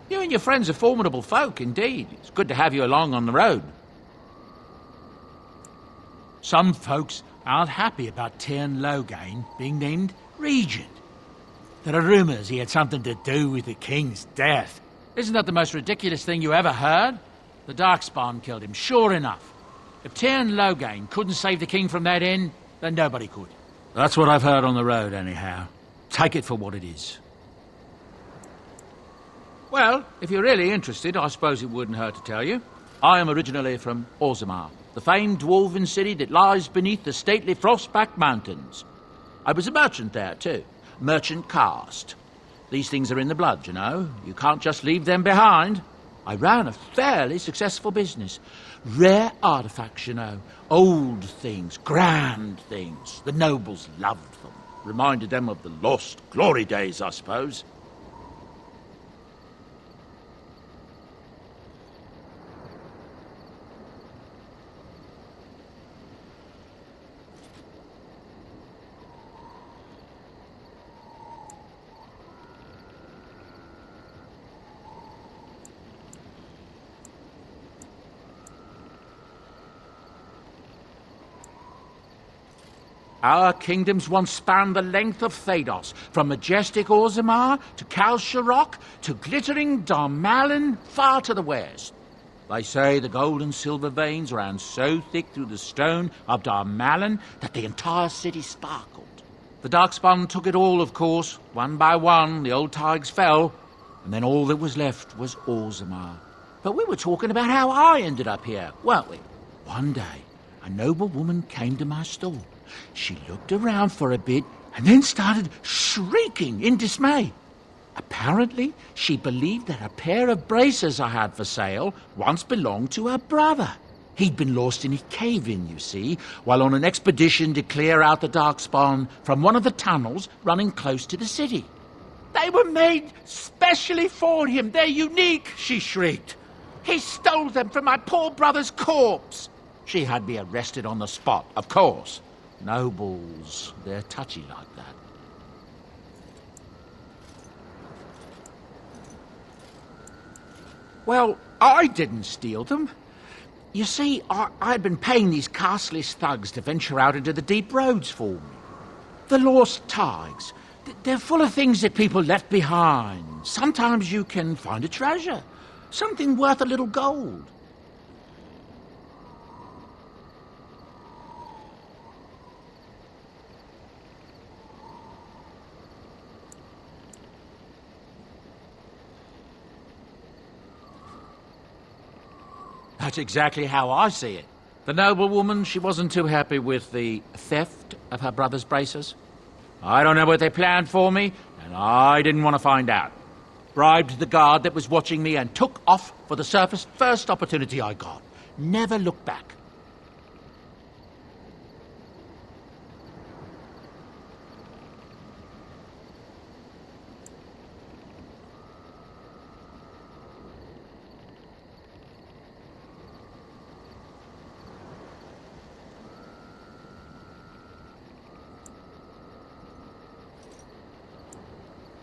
You and your friends are formidable folk, indeed. It's good to have you along on the road. Some folks aren't happy about Tyrn Loghain being named regent. There are rumours he had something to do with the king's death. Isn't that the most ridiculous thing you ever heard? The Darkspawn killed him, sure enough. If Tyrn Loghain couldn't save the king from that inn, then nobody could. That's what I've heard on the road, anyhow. Take it for what it is. Well, if you're really interested, I suppose it wouldn't hurt to tell you. I am originally from Orzammar, the famed dwarven city that lies beneath the stately Frostback Mountains. I was a merchant there, too. Merchant caste. These things are in the blood, you know. You can't just leave them behind. I ran a fairly successful business. Rare artifacts, you know. Old things, grand things. The nobles loved them. Reminded them of the lost glory days, I suppose. Our kingdoms once spanned the length of Thados, from majestic Orzammar to Kalsharok to glittering Darmalin far to the west. They say the gold and silver veins ran so thick through the stone of Darmalin that the entire city sparkled. The Darkspawn took it all, of course. One by one, the old Tigers fell, and then all that was left was Orzammar. But we were talking about how I ended up here, weren't we? One day, a noble woman came to my stall. She looked around for a bit and then started shrieking in dismay. Apparently, she believed that a pair of braces I had for sale once belonged to her brother. He'd been lost in a cave-in, you see, while on an expedition to clear out the Darkspawn from one of the tunnels running close to the city. They were made specially for him. They're unique, she shrieked. He stole them from my poor brother's corpse. She had me arrested on the spot, of course. Nobles, they're touchy like that. Well, I didn't steal them. You see, I'd been paying these castless thugs to venture out into the deep roads for me. The lost tigers, they're full of things that people left behind. Sometimes you can find a treasure, something worth a little gold. That's exactly how I see it. The noblewoman, she wasn't too happy with the theft of her brother's braces. I don't know what they planned for me, and I didn't want to find out. Bribed the guard that was watching me and took off for the surface first opportunity I got. Never looked back.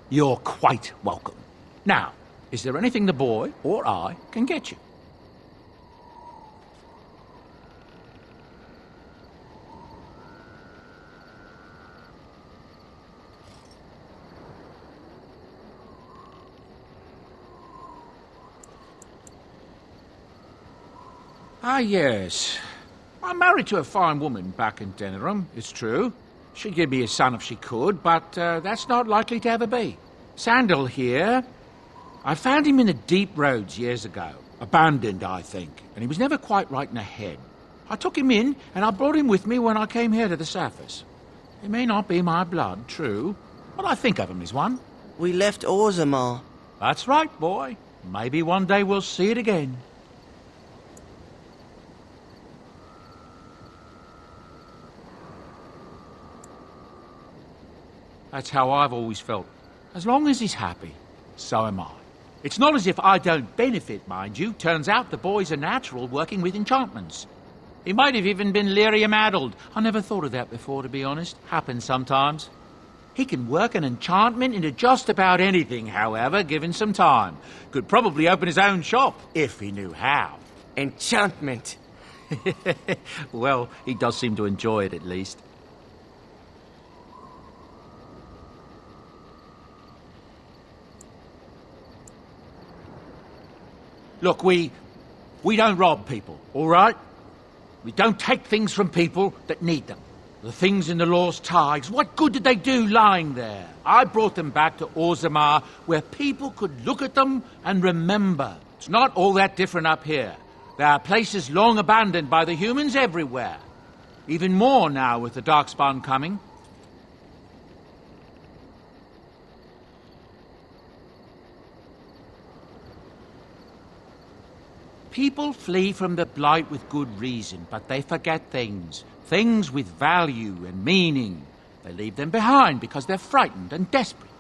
You're quite welcome. Now, is there anything the boy or I can get you? Ah, yes. I'm married to a fine woman back in Denerim, it's true. She'd give me a son if she could, but that's not likely to ever be. Sandal here. I found him in the deep roads years ago. Abandoned, I think, and he was never quite right in the head. I took him in, and I brought him with me when I came here to the surface. He may not be my blood, true, but I think of him as one. We left Orzammar. That's right, boy. Maybe one day we'll see it again. That's how I've always felt. As long as he's happy, so am I. It's not as if I don't benefit, mind you. Turns out the boy's a natural working with enchantments. He might have even been lyrium-addled. I never thought of that before, to be honest. Happens sometimes. He can work an enchantment into just about anything, however, given some time. Could probably open his own shop, if he knew how. Enchantment. Well, he does seem to enjoy it, at least. Look, we don't rob people, all right? We don't take things from people that need them. The things in the lost tides, what good did they do lying there? I brought them back to Orzammar, where people could look at them and remember. It's not all that different up here. There are places long abandoned by the humans everywhere. Even more now with the Darkspawn coming. People flee from the Blight with good reason, but they forget things. Things with value and meaning. They leave them behind because they're frightened and desperate.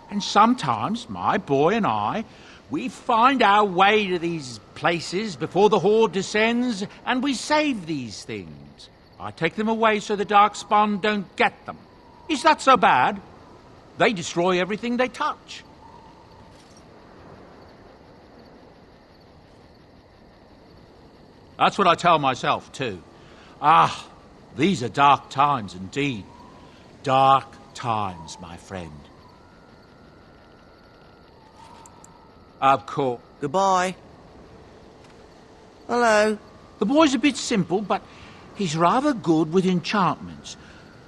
And sometimes, my boy and I, we find our way to these places before the Horde descends, and we save these things. I take them away so the Darkspawn don't get them. Is that so bad? They destroy everything they touch. That's what I tell myself, too. Ah, these are dark times indeed. Dark times, my friend. Of course. Goodbye. Hello. The boy's a bit simple, but he's rather good with enchantments.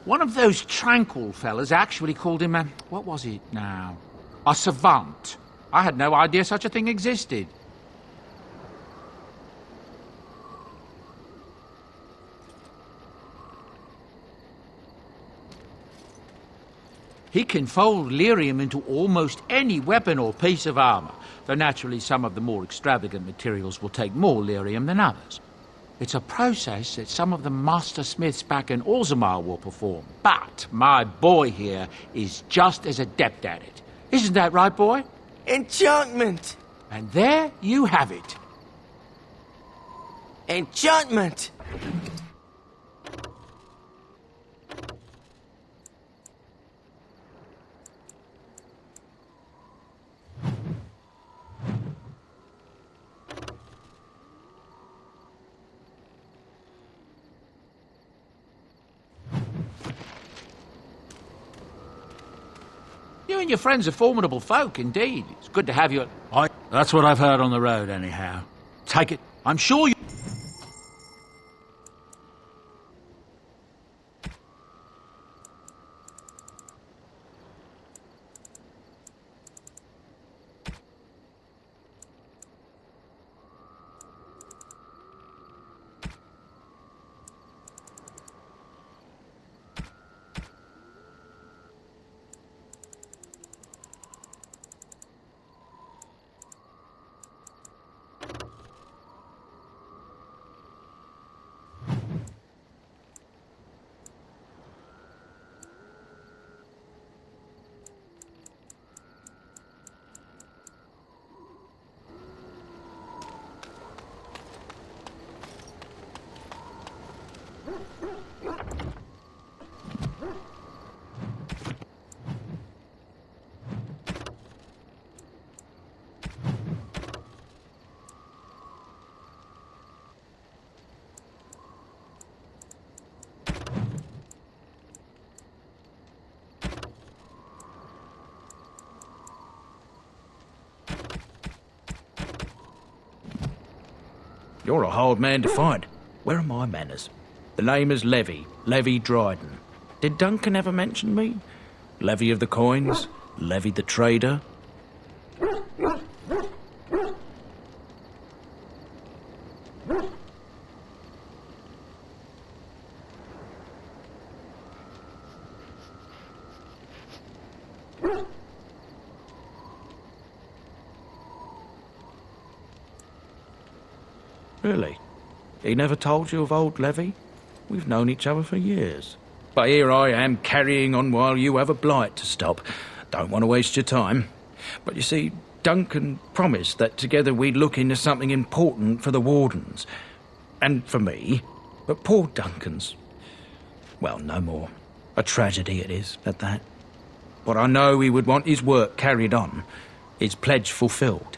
One of those tranquil fellas actually called him a... what was it now? A savant. I had no idea such a thing existed. He can fold lyrium into almost any weapon or piece of armor, though naturally some of the more extravagant materials will take more lyrium than others. It's a process that some of the master smiths back in Orzammar will perform, but my boy here is just as adept at it. Isn't that right, boy? Enchantment. And there you have it. Enchantment. You and your friends are formidable folk, indeed. It's good to have you at... That's what I've heard on the road, anyhow. Take it. I'm sure you... You're a hard man to find. Where are my manners? The name is Levy Dryden. Did Duncan ever mention me? Levy of the coins? Levy the trader? Really? He never told you of old Levy? We've known each other for years. But here I am carrying on while you have a blight to stop. Don't want to waste your time. But you see, Duncan promised that together we'd look into something important for the Wardens. And for me. But poor Duncan's... well, no more. A tragedy it is, at that. but I know he would want his work carried on, his pledge fulfilled.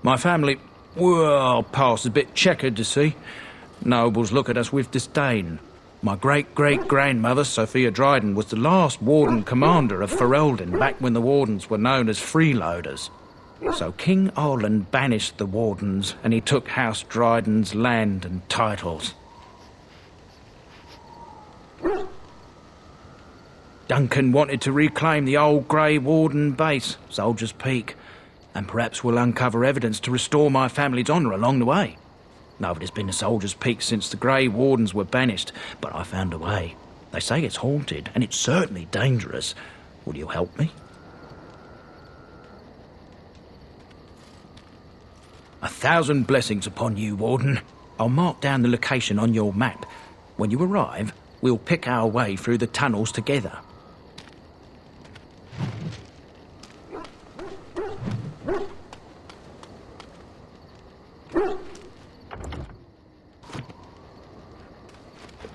My family, well, past a bit checkered, to see. Nobles look at us with disdain. My great-great-grandmother, Sophia Dryden, was the last warden commander of Ferelden back when the wardens were known as freeloaders. So King Olin banished the wardens, and he took House Dryden's land and titles. Duncan wanted to reclaim the old Grey Warden base, Soldier's Peak, and perhaps we'll uncover evidence to restore my family's honour along the way. Nobody's been to Soldier's Peak since the Grey Wardens were banished, but I found a way. They say it's haunted, and it's certainly dangerous. Will you help me? 1,000 blessings upon you, Warden. I'll mark down the location on your map. When you arrive, we'll pick our way through the tunnels together.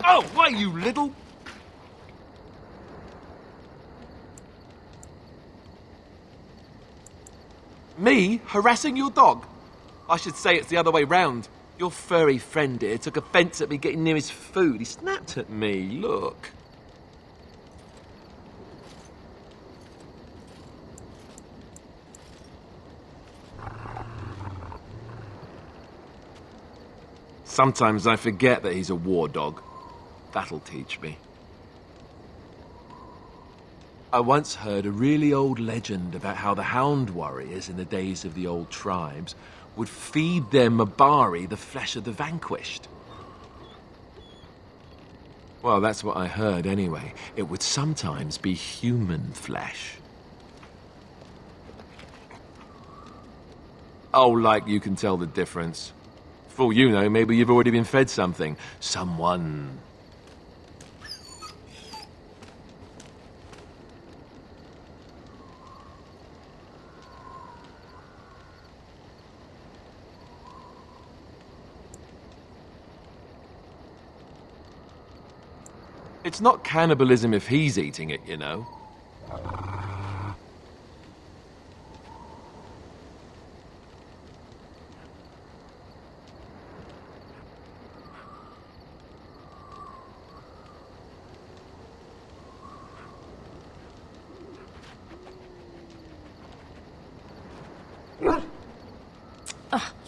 Oh, why, you little... Me harassing your dog? I should say it's the other way round. Your furry friend here took offence at me getting near his food. He snapped at me, look. Sometimes I forget that he's a war dog. That'll teach me. I once heard a really old legend about how the hound warriors in the days of the old tribes would feed their Mabari the flesh of the vanquished. Well, that's what I heard anyway. It would sometimes be human flesh. Oh, like you can tell the difference. For all you know, maybe you've already been fed something. Someone. It's not cannibalism if he's eating it, you know.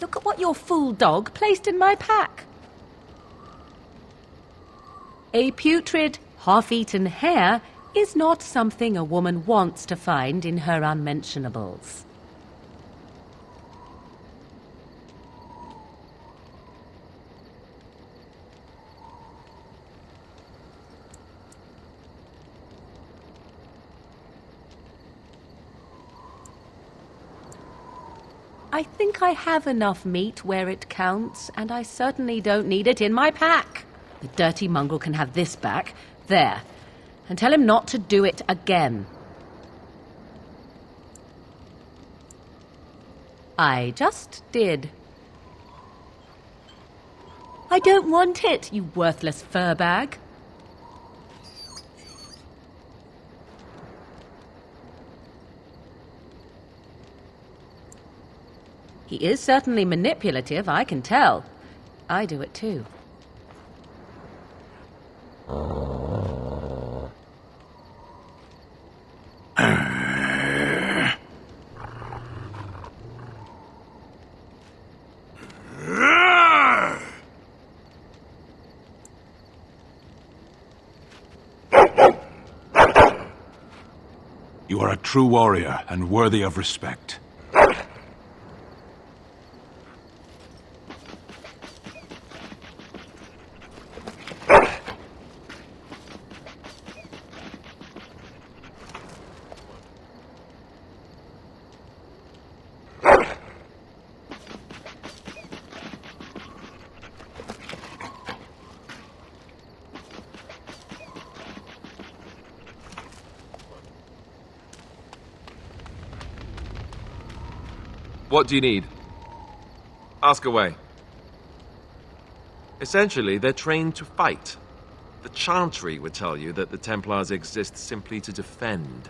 Look at what your fool dog placed in my pack. A putrid, half-eaten hare is not something a woman wants to find in her unmentionables. I think I have enough meat where it counts, and I certainly don't need it in my pack. The dirty mongrel can have this back. There. And tell him not to do it again. I just did. I don't want it, you worthless fur bag. He is certainly manipulative, I can tell. I do it too. You are a true warrior and worthy of respect. What do you need? Ask away. Essentially, they're trained to fight. The Chantry would tell you that the Templars exist simply to defend.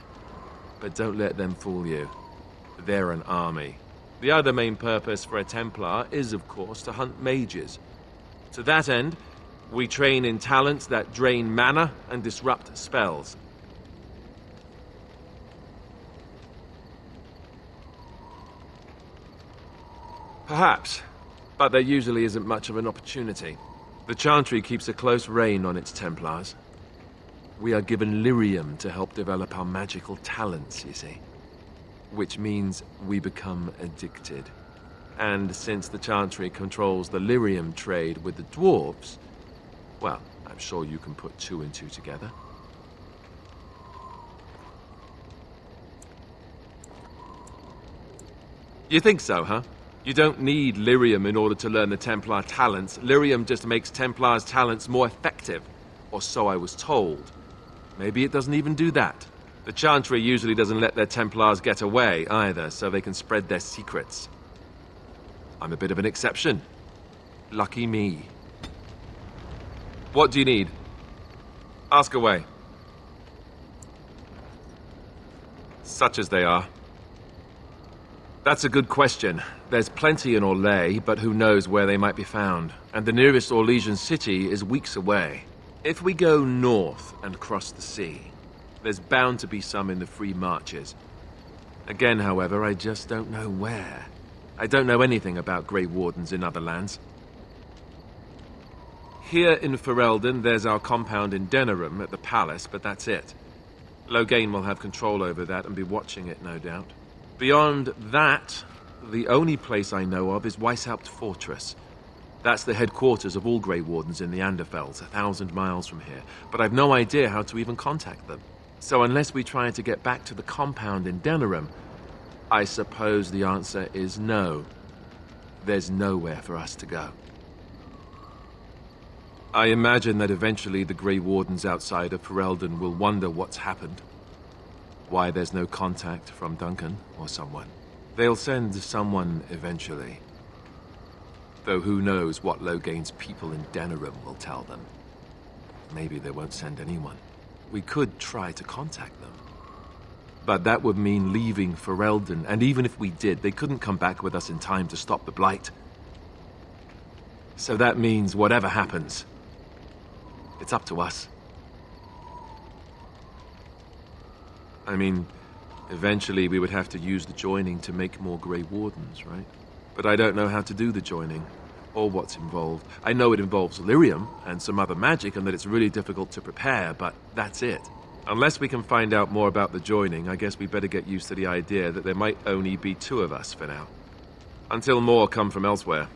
But don't let them fool you. They're an army. The other main purpose for a Templar is, of course, to hunt mages. To that end, we train in talents that drain mana and disrupt spells. Perhaps, but there usually isn't much of an opportunity. The Chantry keeps a close rein on its Templars. We are given lyrium to help develop our magical talents, you see. Which means we become addicted. And since the Chantry controls the lyrium trade with the dwarves, well, I'm sure you can put two and two together. You think so, huh? You don't need lyrium in order to learn the Templar talents. Lyrium just makes Templars' talents more effective. Or so I was told. Maybe it doesn't even do that. The Chantry usually doesn't let their Templars get away either, so they can spread their secrets. I'm a bit of an exception. Lucky me. What do you need? Ask away. Such as they are. That's a good question. There's plenty in Orlais, but who knows where they might be found. And the nearest Orlesian city is weeks away. If we go north and cross the sea, there's bound to be some in the Free Marches. Again, however, I just don't know where. I don't know anything about Grey Wardens in other lands. Here in Ferelden, there's our compound in Denerim at the palace, but that's it. Loghain will have control over that and be watching it, no doubt. Beyond that, the only place I know of is Weishaupt Fortress. That's the headquarters of all Grey Wardens in the Anderfells, 1,000 miles from here. But I've no idea how to even contact them. So unless we try to get back to the compound in Denerim, I suppose the answer is no. There's nowhere for us to go. I imagine that eventually the Grey Wardens outside of Ferelden will wonder what's happened. Why there's no contact from Duncan or someone. They'll send someone eventually. Though who knows what Loghain's people in Denerim will tell them. Maybe they won't send anyone. We could try to contact them. But that would mean leaving Ferelden, and even if we did, they couldn't come back with us in time to stop the Blight. So that means whatever happens, it's up to us. I mean, eventually we would have to use the joining to make more Grey Wardens, right? But I don't know how to do the joining, or what's involved. I know it involves lyrium and some other magic, and that it's really difficult to prepare, but that's it. Unless we can find out more about the joining, I guess we better get used to the idea that there might only be two of us for now. Until more come from elsewhere.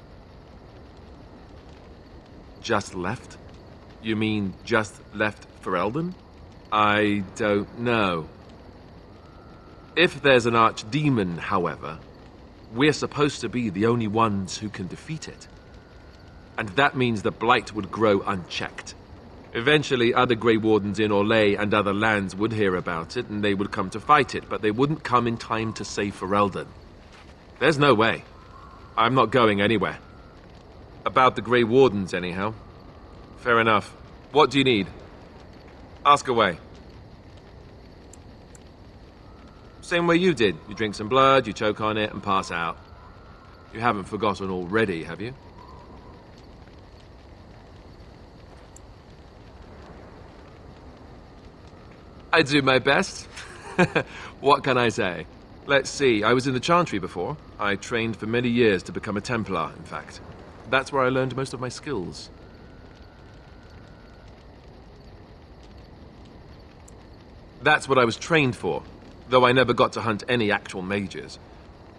Just left? You mean just left Ferelden? I don't know. If there's an archdemon, however, we're supposed to be the only ones who can defeat it. And that means the Blight would grow unchecked. Eventually, other Grey Wardens in Orlais and other lands would hear about it, and they would come to fight it, but they wouldn't come in time to save Ferelden. There's no way. I'm not going anywhere. About the Grey Wardens, anyhow. Fair enough. What do you need? Ask away. Same way you did. You drink some blood, you choke on it, and pass out. You haven't forgotten already, have you? I do my best. What can I say? Let's see, I was in the Chantry before. I trained for many years to become a Templar, in fact. That's where I learned most of my skills. That's what I was trained for, though I never got to hunt any actual mages.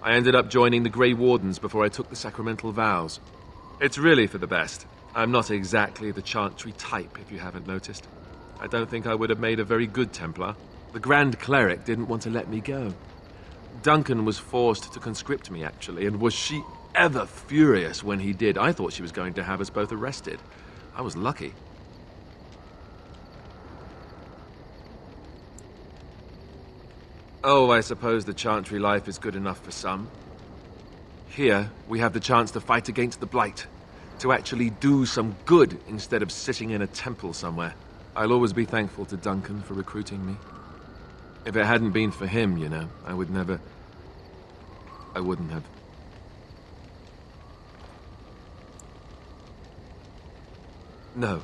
I ended up joining the Grey Wardens before I took the sacramental vows. It's really for the best. I'm not exactly the Chantry type, if you haven't noticed. I don't think I would have made a very good Templar. The Grand Cleric didn't want to let me go. Duncan was forced to conscript me, actually, and was she ever furious when he did. I thought she was going to have us both arrested. I was lucky. Oh, I suppose the Chantry life is good enough for some. Here, we have the chance to fight against the Blight. To actually do some good instead of sitting in a temple somewhere. I'll always be thankful to Duncan for recruiting me. If it hadn't been for him, you know, I wouldn't have. No,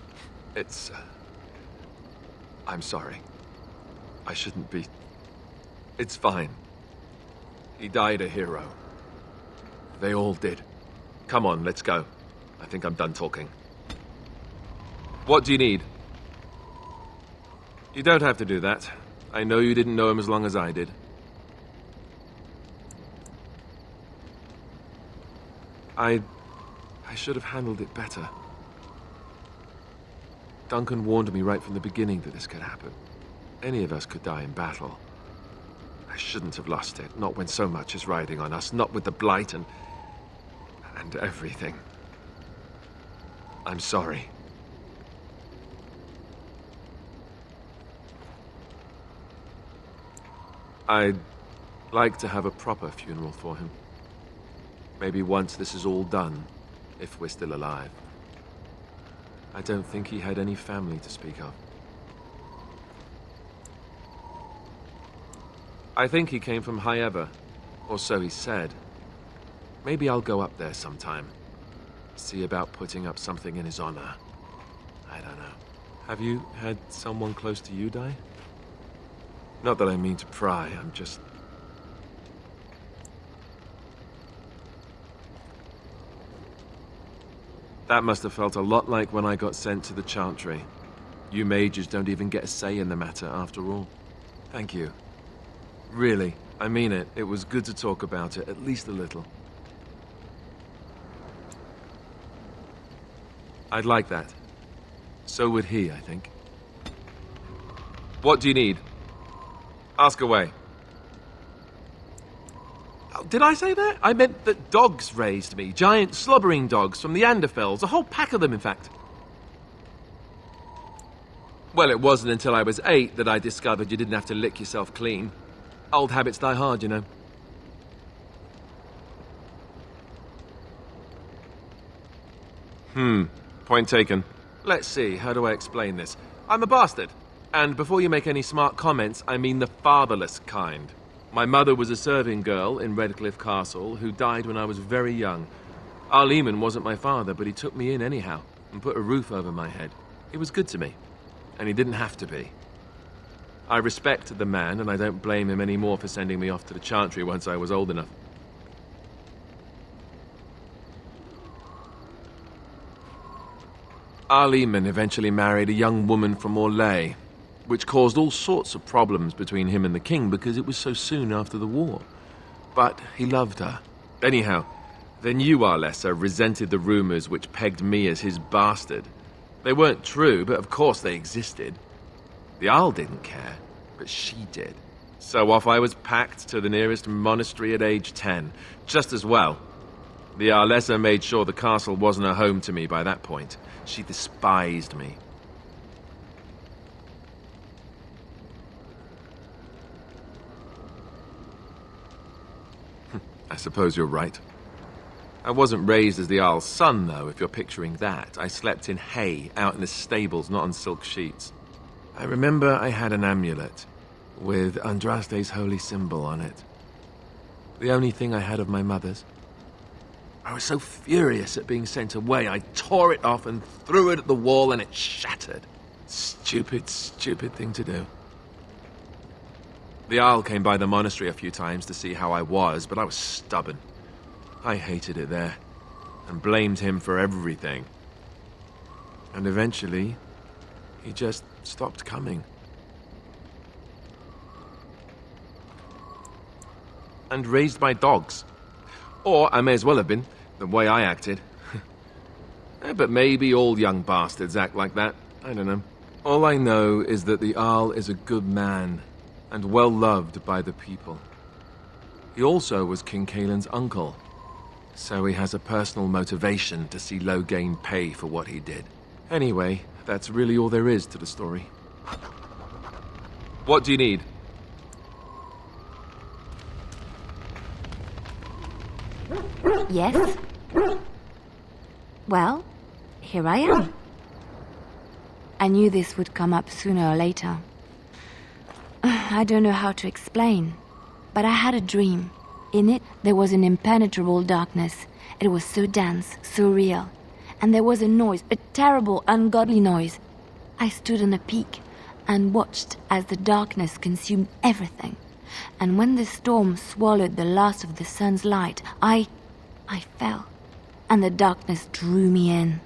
it's... I'm sorry. I shouldn't be. It's fine. He died a hero. They all did. Come on, let's go. I think I'm done talking. What do you need? You don't have to do that. I know you didn't know him as long as I did. I should have handled it better. Duncan warned me right from the beginning that this could happen. Any of us could die in battle. I shouldn't have lost it, not when so much is riding on us, not with the Blight and everything. I'm sorry. I'd like to have a proper funeral for him. Maybe once this is all done, if we're still alive. I don't think he had any family to speak of. I think he came from High Ever, or so he said. Maybe I'll go up there sometime. See about putting up something in his honor. I don't know. Have you had someone close to you die? Not that I mean to pry, I'm just... That must have felt a lot like when I got sent to the Chantry. You mages don't even get a say in the matter after all. Thank you. Really, I mean it. It was good to talk about it, at least a little. I'd like that. So would he, I think. What do you need? Ask away. Oh, did I say that? I meant that dogs raised me. Giant slobbering dogs from the Anderfells. A whole pack of them, in fact. Well, it wasn't until I was 8 that I discovered you didn't have to lick yourself clean. Old habits die hard, you know. Point taken. Let's see, how do I explain this? I'm a bastard. And before you make any smart comments, I mean the fatherless kind. My mother was a serving girl in Redcliffe Castle who died when I was very young. Our Lehman wasn't my father, but he took me in anyhow and put a roof over my head. He was good to me, and he didn't have to be. I respect the man, and I don't blame him anymore for sending me off to the Chantry once I was old enough. Our Lehman eventually married a young woman from Orlais, which caused all sorts of problems between him and the king because it was so soon after the war. But he loved her. Anyhow, then you, Arlessa, resented the rumors which pegged me as his bastard. They weren't true, but of course they existed. The Arl didn't care, but she did. So off I was packed to the nearest monastery at age 10. Just as well. The Arlessa made sure the castle wasn't a home to me by that point. She despised me. I suppose you're right. I wasn't raised as the Arl's son, though, if you're picturing that. I slept in hay, out in the stables, not on silk sheets. I remember I had an amulet with Andraste's holy symbol on it. The only thing I had of my mother's. I was so furious at being sent away, I tore it off and threw it at the wall and it shattered. Stupid, stupid thing to do. The Arl came by the monastery a few times to see how I was, but I was stubborn. I hated it there, and blamed him for everything. And eventually, he just stopped coming. And raised my dogs. Or I may as well have been, the way I acted. But maybe all young bastards act like that. I don't know. All I know is that the Arl is a good man, and well loved by the people. He also was King Caelan's uncle, so he has a personal motivation to see Loghain pay for what he did. Anyway, that's really all there is to the story. What do you need? Yes? Well, here I am. I knew this would come up sooner or later. I don't know how to explain, but I had a dream. In it, there was an impenetrable darkness. It was so dense, so real. And there was a noise, a terrible, ungodly noise. I stood on a peak and watched as the darkness consumed everything. And when the storm swallowed the last of the sun's light, I fell, and the darkness drew me in.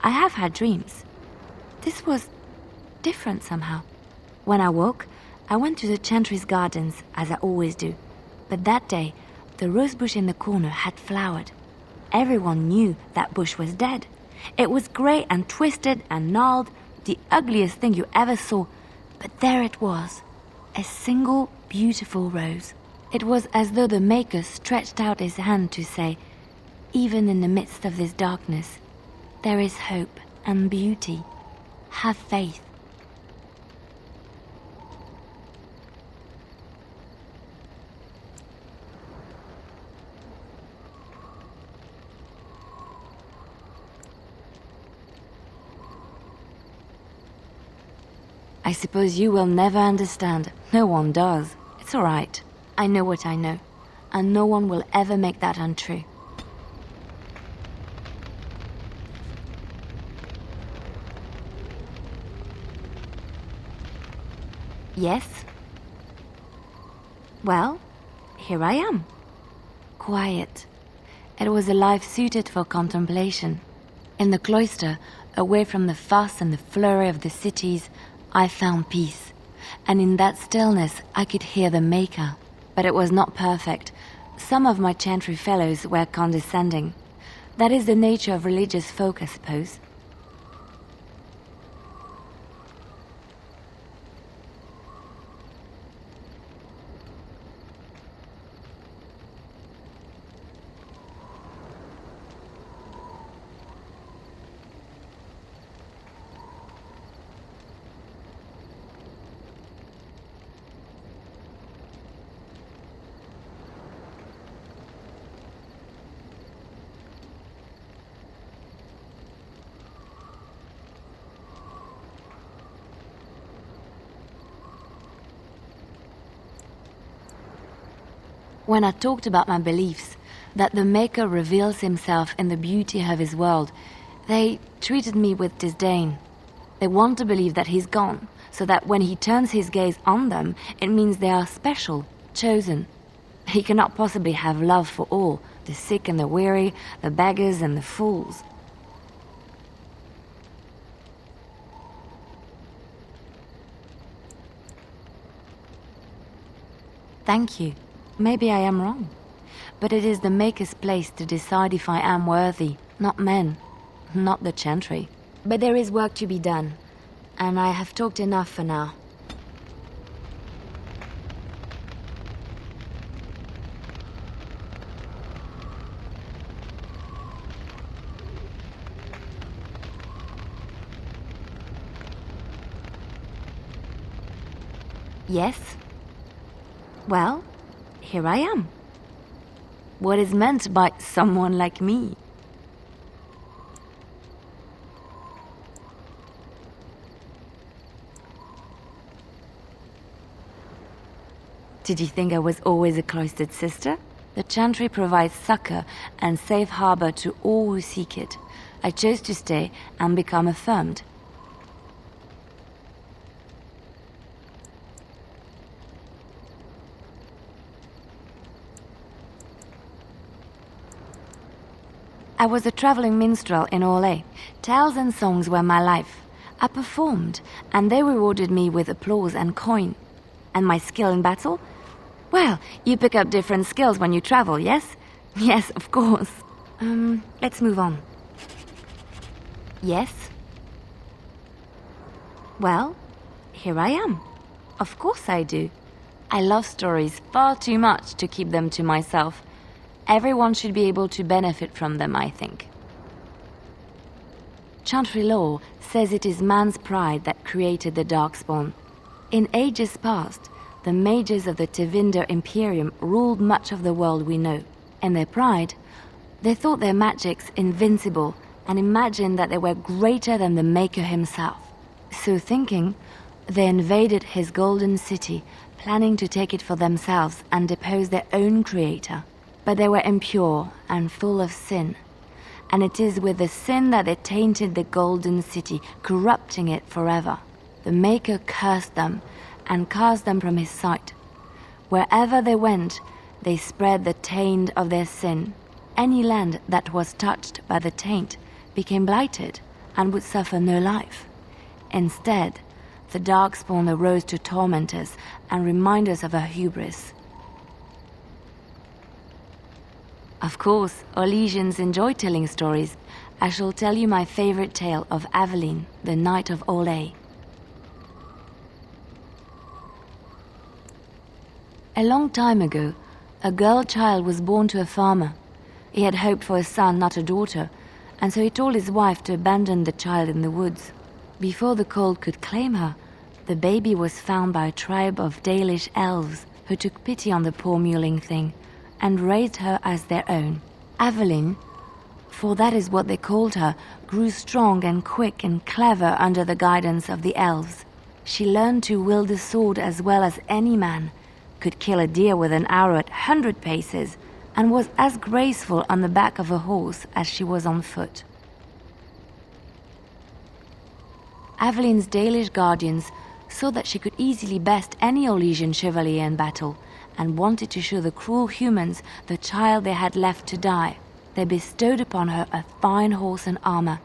I have had dreams. This was different somehow. When I woke, I went to the Chantry's gardens, as I always do. But that day, the rose bush in the corner had flowered. Everyone knew that bush was dead. It was grey and twisted and gnarled, the ugliest thing you ever saw. But there it was, a single beautiful rose. It was as though the Maker stretched out his hand to say, even in the midst of this darkness, there is hope and beauty. Have faith. I suppose you will never understand. No one does. It's all right. I know what I know, and no one will ever make that untrue. Yes? Well, here I am. Quiet. It was a life suited for contemplation. In the cloister, away from the fuss and the flurry of the cities, I found peace. And in that stillness, I could hear the Maker. But it was not perfect. Some of my Chantry fellows were condescending. That is the nature of religious folk, I suppose. When I talked about my beliefs, that the Maker reveals himself in the beauty of his world, they treated me with disdain. They want to believe that he's gone, so that when he turns his gaze on them, it means they are special, chosen. He cannot possibly have love for all, the sick and the weary, the beggars and the fools. Thank you. Maybe I am wrong. But it is the Maker's place to decide if I am worthy, not men, not the Chantry. But there is work to be done, and I have talked enough for now. Yes? Well, here I am. What is meant by someone like me? Did you think I was always a cloistered sister? The Chantry provides succor and safe harbor to all who seek it. I chose to stay and become affirmed. I was a traveling minstrel in Orlais. Tales and songs were my life. I performed, and they rewarded me with applause and coin. And my skill in battle? Well, you pick up different skills when you travel, yes? Yes, of course. Let's move on. Yes? Well, here I am. Of course I do. I love stories far too much to keep them to myself. Everyone should be able to benefit from them, I think. Chantry law says it is man's pride that created the Darkspawn. In ages past, the mages of the Tevinder Imperium ruled much of the world we know. In their pride, they thought their magics invincible and imagined that they were greater than the Maker himself. So thinking, they invaded his golden city, planning to take it for themselves and depose their own creator. But they were impure and full of sin. And it is with the sin that they tainted the golden city, corrupting it forever. The Maker cursed them and cast them from his sight. Wherever they went, they spread the taint of their sin. Any land that was touched by the taint became blighted and would suffer no life. Instead, the Darkspawn arose to torment us and remind us of our hubris. Of course, Orlesians enjoy telling stories. I shall tell you my favorite tale of Aveline, the Knight of Olay. A long time ago, a girl child was born to a farmer. He had hoped for a son, not a daughter, and so he told his wife to abandon the child in the woods. Before the cold could claim her, the baby was found by a tribe of Dalish elves who took pity on the poor mewling thing and raised her as their own. Aveline, for that is what they called her, grew strong and quick and clever under the guidance of the elves. She learned to wield the sword as well as any man, could kill a deer with an arrow at 100 paces, and was as graceful on the back of a horse as she was on foot. Aveline's Dalish guardians saw that she could easily best any Orlesian chevalier in battle, and wanted to show the cruel humans the child they had left to die. They bestowed upon her a fine horse and armor,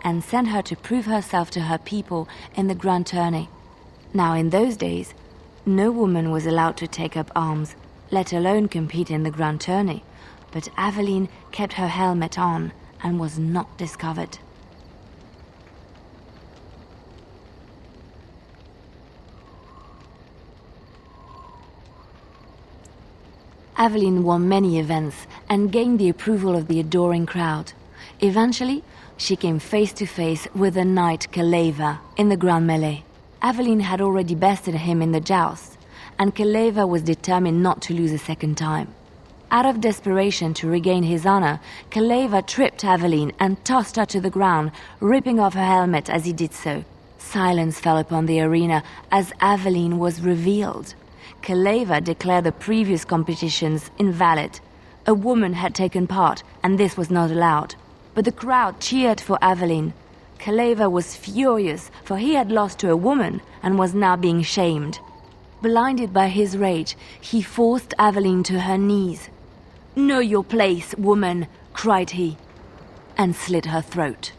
and sent her to prove herself to her people in the grand tourney. Now in those days, no woman was allowed to take up arms, let alone compete in the grand tourney, but Aveline kept her helmet on and was not discovered. Aveline won many events and gained the approval of the adoring crowd. Eventually, she came face to face with the knight Campfire in the grand melee. Aveline had already bested him in the joust, and Campfire was determined not to lose a second time. Out of desperation to regain his honor, Campfire tripped Aveline and tossed her to the ground, ripping off her helmet as he did so. Silence fell upon the arena as Aveline was revealed. Campfire declared the previous competitions invalid. A woman had taken part, and this was not allowed. But the crowd cheered for Aveline. Campfire was furious, for he had lost to a woman and was now being shamed. Blinded by his rage, he forced Aveline to her knees. "Know your place, woman," cried he, and slit her throat.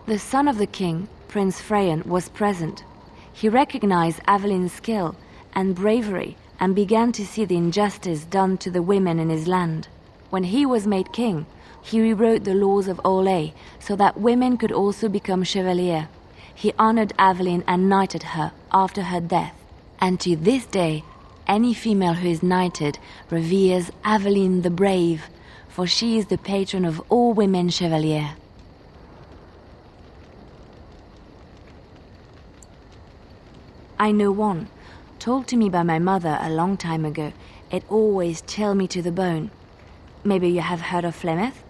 The son of the king, Prince Freyan, was present. He recognized Aveline's skill and bravery and began to see the injustice done to the women in his land. When he was made king, he rewrote the laws of Olay so that women could also become chevalier. He honored Aveline and knighted her after her death. And to this day, any female who is knighted reveres Aveline the Brave, for she is the patron of all women chevalier. I know one, told to me by my mother a long time ago. It always chilled me to the bone. Maybe you have heard of Flemeth?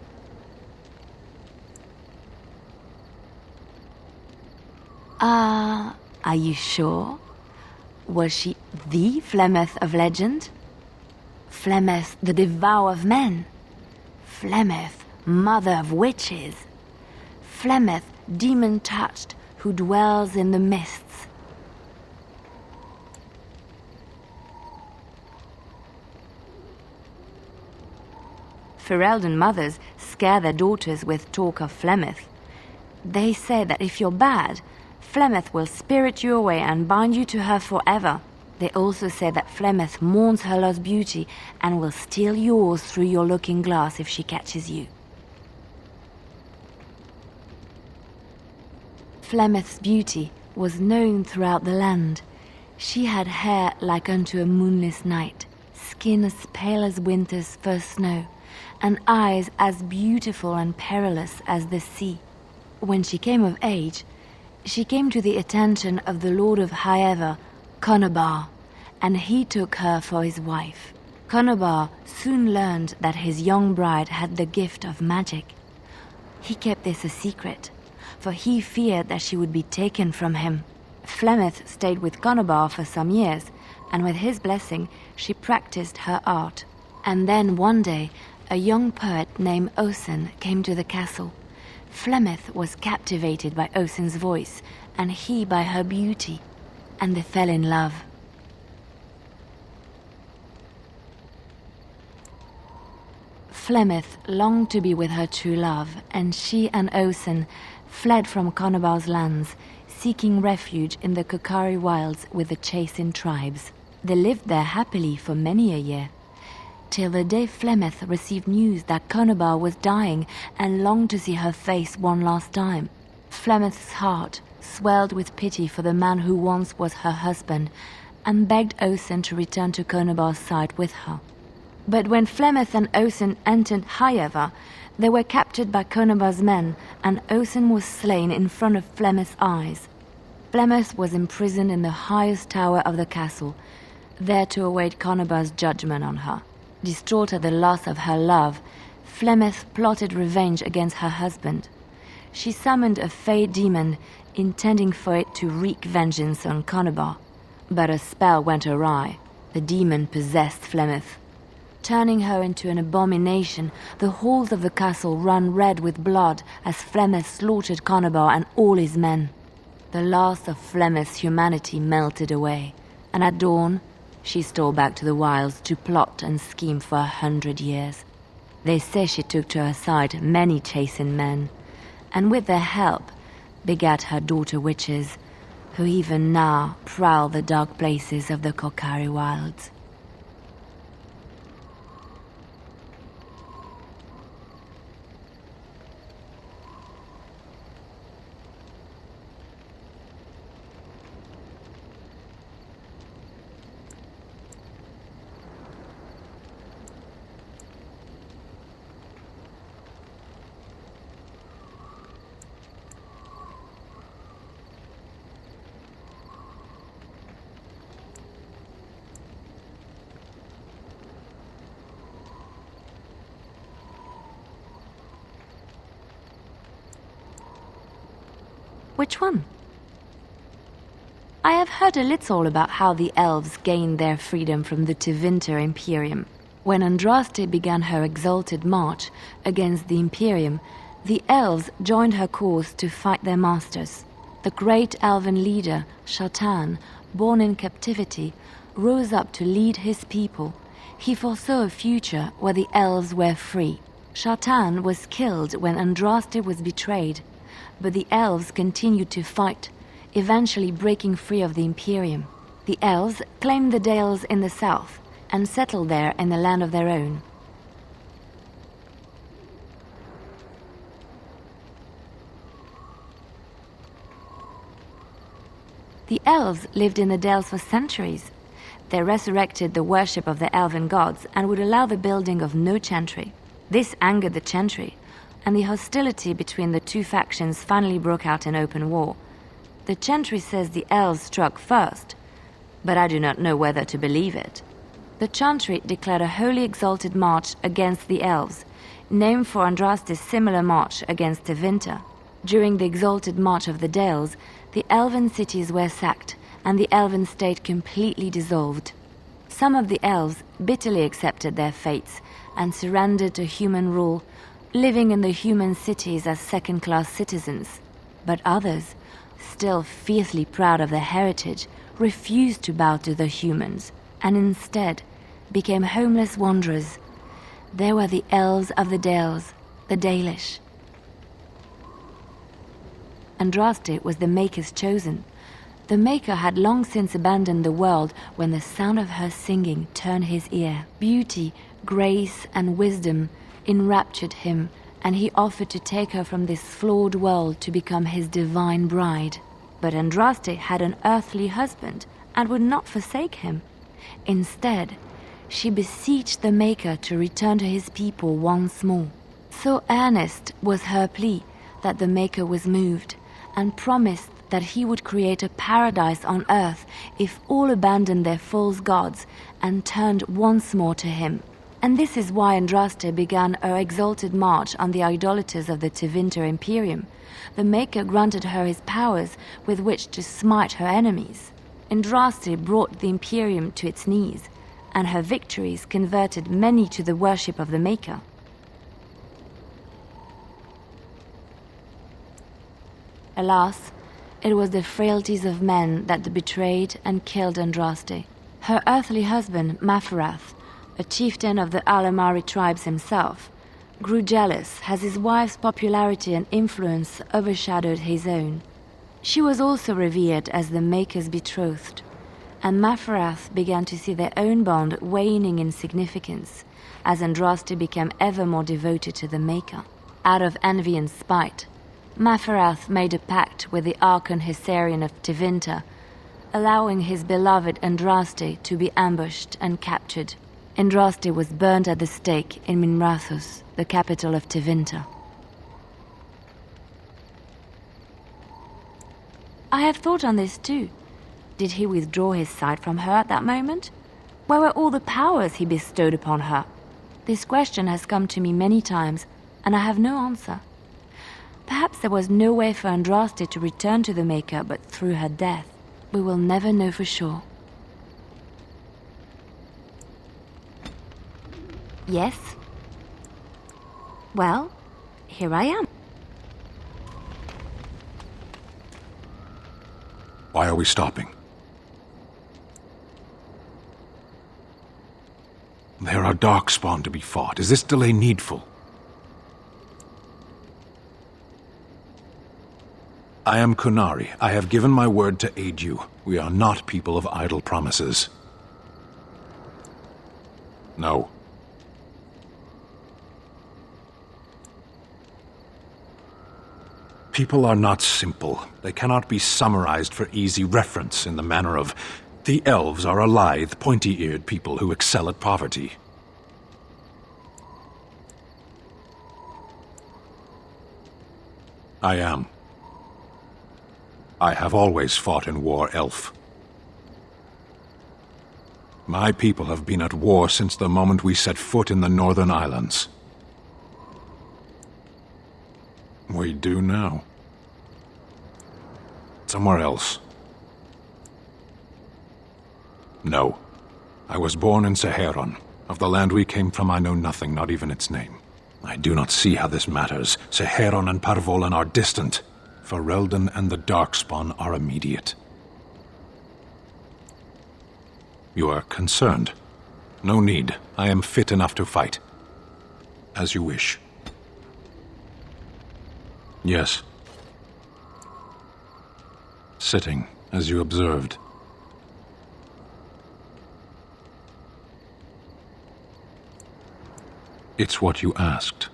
Are you sure? Was she the Flemeth of legend? Flemeth, the devourer of men? Flemeth, mother of witches? Flemeth, demon-touched, who dwells in the mists? Ferelden mothers scare their daughters with talk of Flemeth. They say that if you're bad, Flemeth will spirit you away and bind you to her forever. They also say that Flemeth mourns her lost beauty and will steal yours through your looking glass if she catches you. Flemeth's beauty was known throughout the land. She had hair like unto a moonless night, skin as pale as winter's first snow, and eyes as beautiful and perilous as the sea. When she came of age, she came to the attention of the Lord of Highever, Conobar, and he took her for his wife. Conobar soon learned that his young bride had the gift of magic. He kept this a secret, for he feared that she would be taken from him. Flemeth stayed with Conobar for some years, and with his blessing she practiced her art. And then one day, a young poet named Osen came to the castle. Flemeth was captivated by Osen's voice, and he by her beauty, and they fell in love. Flemeth longed to be with her true love, and she and Osen fled from Conobar's lands, seeking refuge in the Kokari wilds with the Chasing tribes. They lived there happily for many a year, till the day Flemeth received news that Conobar was dying and longed to see her face one last time. Flemeth's heart swelled with pity for the man who once was her husband, and begged Osen to return to Conobar's side with her. But when Flemeth and Osen entered Highever, they were captured by Conobar's men, and Osen was slain in front of Flemeth's eyes. Flemeth was imprisoned in the highest tower of the castle, there to await Conobar's judgment on her. Distraught at the loss of her love, Flemeth plotted revenge against her husband. She summoned a fey demon, intending for it to wreak vengeance on Conobar. But a spell went awry. The demon possessed Flemeth. Turning her into an abomination, the halls of the castle ran red with blood as Flemeth slaughtered Conobar and all his men. The last of Flemeth's humanity melted away, and at dawn, she stole back to the wilds to plot and scheme for 100 years. They say she took to her side many Chasing men, and with their help begat her daughter witches, who even now prowl the dark places of the Kokari wilds. Which one? I have heard a little about how the elves gained their freedom from the Tevinter Imperium. When Andraste began her exalted march against the Imperium, the elves joined her cause to fight their masters. The great elven leader, Shatan, born in captivity, rose up to lead his people. He foresaw a future where the elves were free. Shatan was killed when Andraste was betrayed, but the elves continued to fight, eventually breaking free of the Imperium. The elves claimed the Dales in the south and settled there in the land of their own. The elves lived in the Dales for centuries. They resurrected the worship of the elven gods and would allow the building of no chantry. This angered the chantry, and the hostility between the two factions finally broke out in open war. The chantry says the elves struck first, but I do not know whether to believe it. The chantry declared a wholly exalted march against the elves, named for Andraste's similar march against Tevinter. During the exalted march of the Dales, the elven cities were sacked, and the elven state completely dissolved. Some of the elves bitterly accepted their fates and surrendered to human rule, living in the human cities as second-class citizens. But others, still fiercely proud of their heritage, refused to bow to the humans, and instead became homeless wanderers. there were the elves of the Dales, the Dalish. Andraste was the Maker's chosen. The Maker had long since abandoned the world when the sound of her singing turned his ear. Beauty, grace, and wisdom enraptured him, and he offered to take her from this flawed world to become his divine bride. But Andraste had an earthly husband and would not forsake him. Instead, she beseeched the Maker to return to his people once more. So earnest was her plea that the Maker was moved and promised that he would create a paradise on earth if all abandoned their false gods and turned once more to him. And this is why Andraste began her exalted march on the idolaters of the Tevinter Imperium. The Maker granted her his powers with which to smite her enemies. Andraste brought the Imperium to its knees, and her victories converted many to the worship of the Maker. Alas, it was the frailties of men that betrayed and killed Andraste. Her earthly husband, Maferath, a chieftain of the Alamari tribes himself, grew jealous as his wife's popularity and influence overshadowed his own. She was also revered as the Maker's betrothed, and Maferath began to see their own bond waning in significance as Andraste became ever more devoted to the Maker. Out of envy and spite, Maferath made a pact with the Archon Hysarian of Tevinter, allowing his beloved Andraste to be ambushed and captured. Andraste was burned at the stake in Minrathous, the capital of Tevinter. I have thought on this too. Did he withdraw his sight from her at that moment? Where were all the powers he bestowed upon her? This question has come to me many times, and I have no answer. Perhaps there was no way for Andraste to return to the Maker but through her death. We will never know for sure. Yes? Well, here I am. Why are we stopping? There are darkspawn to be fought. Is this delay needful? I am Kunari. I have given my word to aid you. We are not people of idle promises. No. People are not simple. They cannot be summarized for easy reference in the manner of, the elves are a lithe, pointy-eared people who excel at poverty. I am. I have always fought in war, elf. My people have been at war since the moment we set foot in the Northern Islands. We do now. Somewhere else. No. I was born in Seheron. Of the land we came from, I know nothing, not even its name. I do not see how this matters. Seheron and Parvolan are distant. Ferelden and the Darkspawn are immediate. You are concerned. No need. I am fit enough to fight. As you wish. Yes. Sitting, as you observed. It's what you asked.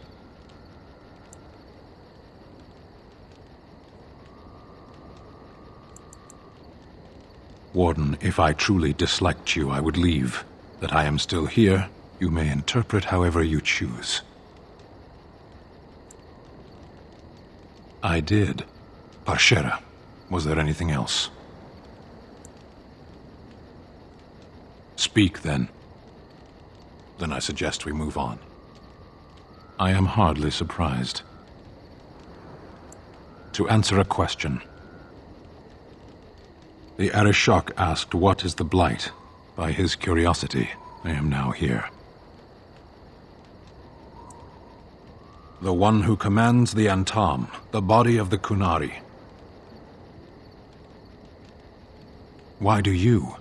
Warden, if I truly disliked you, I would leave. That I am still here, you may interpret however you choose. I did. Parshera. Was there anything else? Speak, then. Then I suggest we move on. I am hardly surprised. To answer a question. The Arishok asked what is the Blight. By his curiosity, I am now here. The one who commands the Antam, the body of the Kunari. Why do you?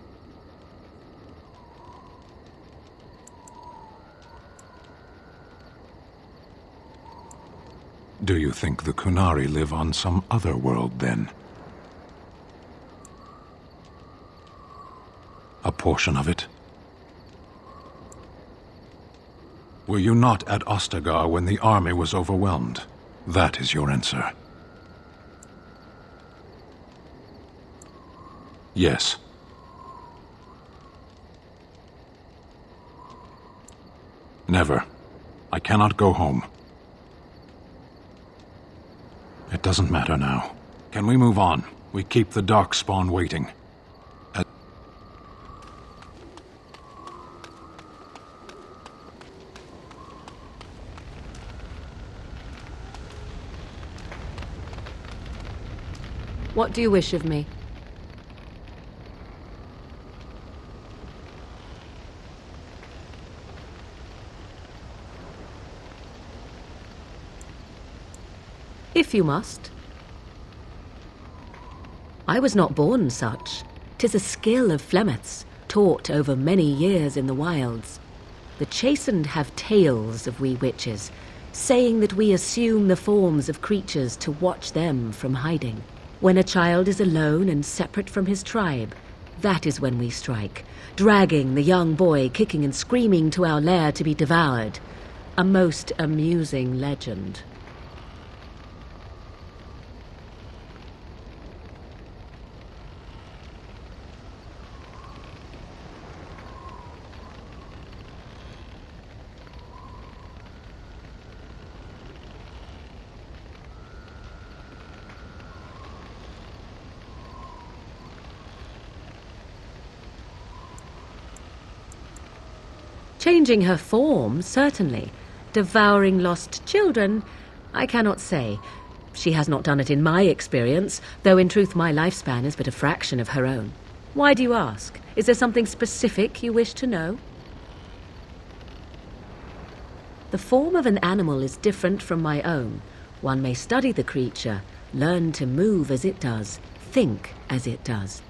Do you think the Kunari live on some other world, then? A portion of it? Were you not at Ostagar when the army was overwhelmed? That is your answer. Yes. Never. I cannot go home. It doesn't matter now. Can we move on? We keep the Darkspawn waiting. What do you wish of me? If you must. I was not born such. 'Tis a skill of Flemeth's, taught over many years in the wilds. The chastened have tales of we witches, saying that we assume the forms of creatures to watch them from hiding. When a child is alone and separate from his tribe, that is when we strike, dragging the young boy kicking and screaming to our lair to be devoured. A most amusing legend. Changing her form, certainly. Devouring lost children, I cannot say. She has not done it in my experience, though in truth my lifespan is but a fraction of her own. Why do you ask? Is there something specific you wish to know? The form of an animal is different from my own. One may study the creature, learn to move as it does, think as it does.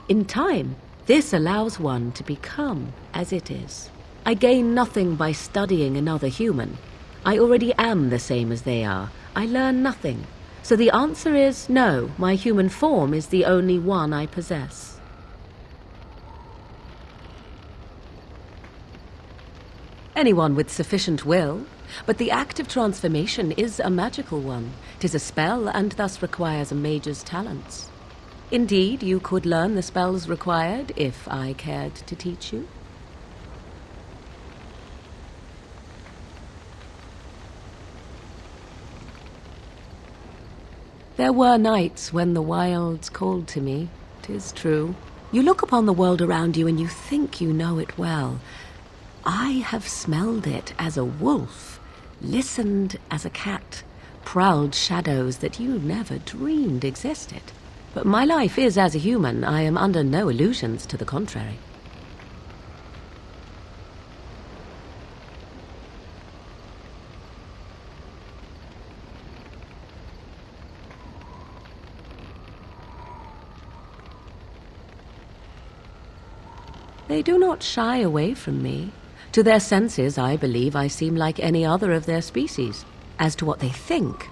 In time, this allows one to become as it is. I gain nothing by studying another human. I already am the same as they are. I learn nothing. So the answer is no, my human form is the only one I possess. Anyone with sufficient will, but the act of transformation is a magical one. 'Tis a spell and thus requires a mage's talents. Indeed, you could learn the spells required if I cared to teach you. There were nights when the wilds called to me, 'tis true. You look upon the world around you and you think you know it well. I have smelled it as a wolf, listened as a cat, prowled shadows that you never dreamed existed. But my life is as a human. I am under no illusions to the contrary. They do not shy away from me. To their senses, I believe I seem like any other of their species. As to what they think,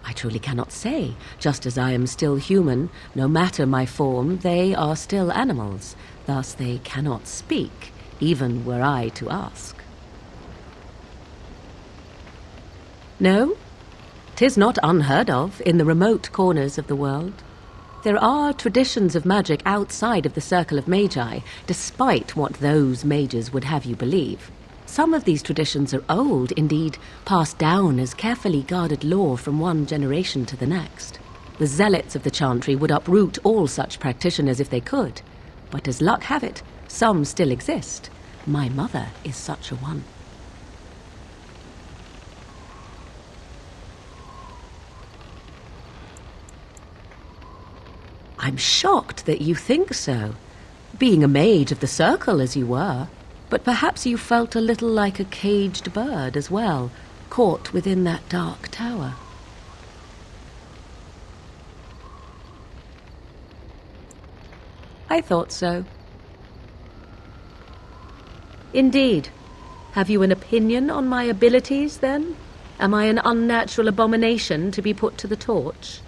I truly cannot say. Just as I am still human, no matter my form, they are still animals. Thus they cannot speak, even were I to ask. No, 'tis not unheard of in the remote corners of the world. There are traditions of magic outside of the circle of magi, despite what those mages would have you believe. Some of these traditions are old, indeed, passed down as carefully guarded lore from one generation to the next. The zealots of the chantry would uproot all such practitioners if they could, but as luck have it, some still exist. My mother is such a one. I'm shocked that you think so, being a mage of the circle as you were. But perhaps you felt a little like a caged bird as well, caught within that dark tower. I thought so. Indeed. Have you an opinion on my abilities, then? Am I an unnatural abomination to be put to the torch?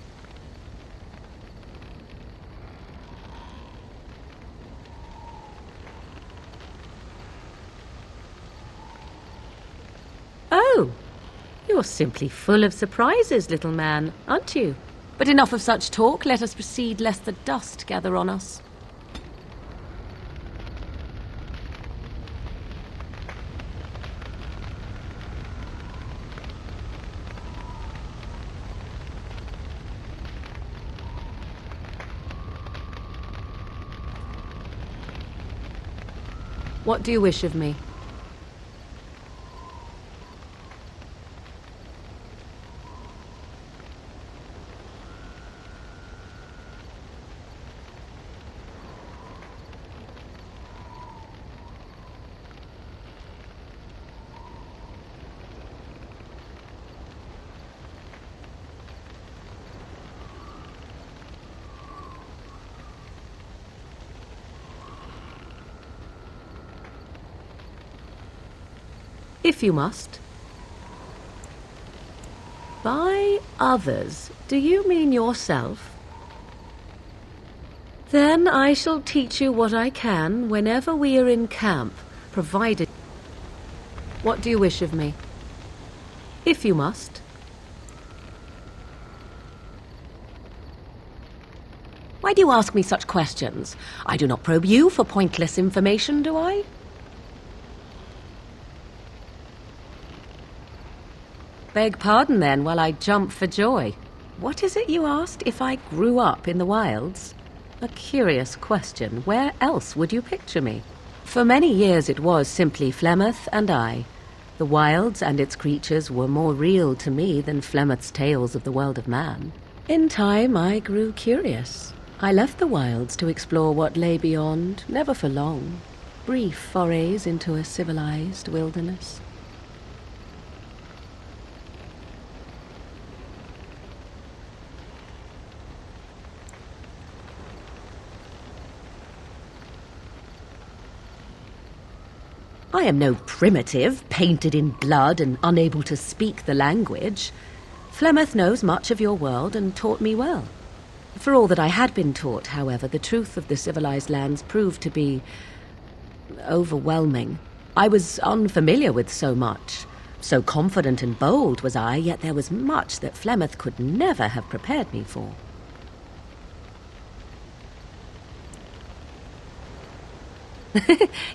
Oh, you're simply full of surprises, little man, aren't you? But enough of such talk. Let us proceed, lest the dust gather on us. What do you wish of me? If you must. By others, do you mean yourself? Then I shall teach you what I can whenever we are in camp, provided... What do you wish of me? If you must. Why do you ask me such questions? I do not probe you for pointless information, do I? Beg pardon, then, while I jump for joy. What is it you asked? If I grew up in the wilds? A curious question. Where else would you picture me? For many years it was simply Flemeth and I. The wilds and its creatures were more real to me than Flemeth's tales of the world of man. In time I grew curious. I left the wilds to explore what lay beyond, never for long. Brief forays into a civilized wilderness. I am no primitive, painted in blood and unable to speak the language. Flemeth knows much of your world and taught me well. For all that I had been taught, however, the truth of the civilized lands proved to be overwhelming. I was unfamiliar with so much. So confident and bold was I, yet there was much that Flemeth could never have prepared me for.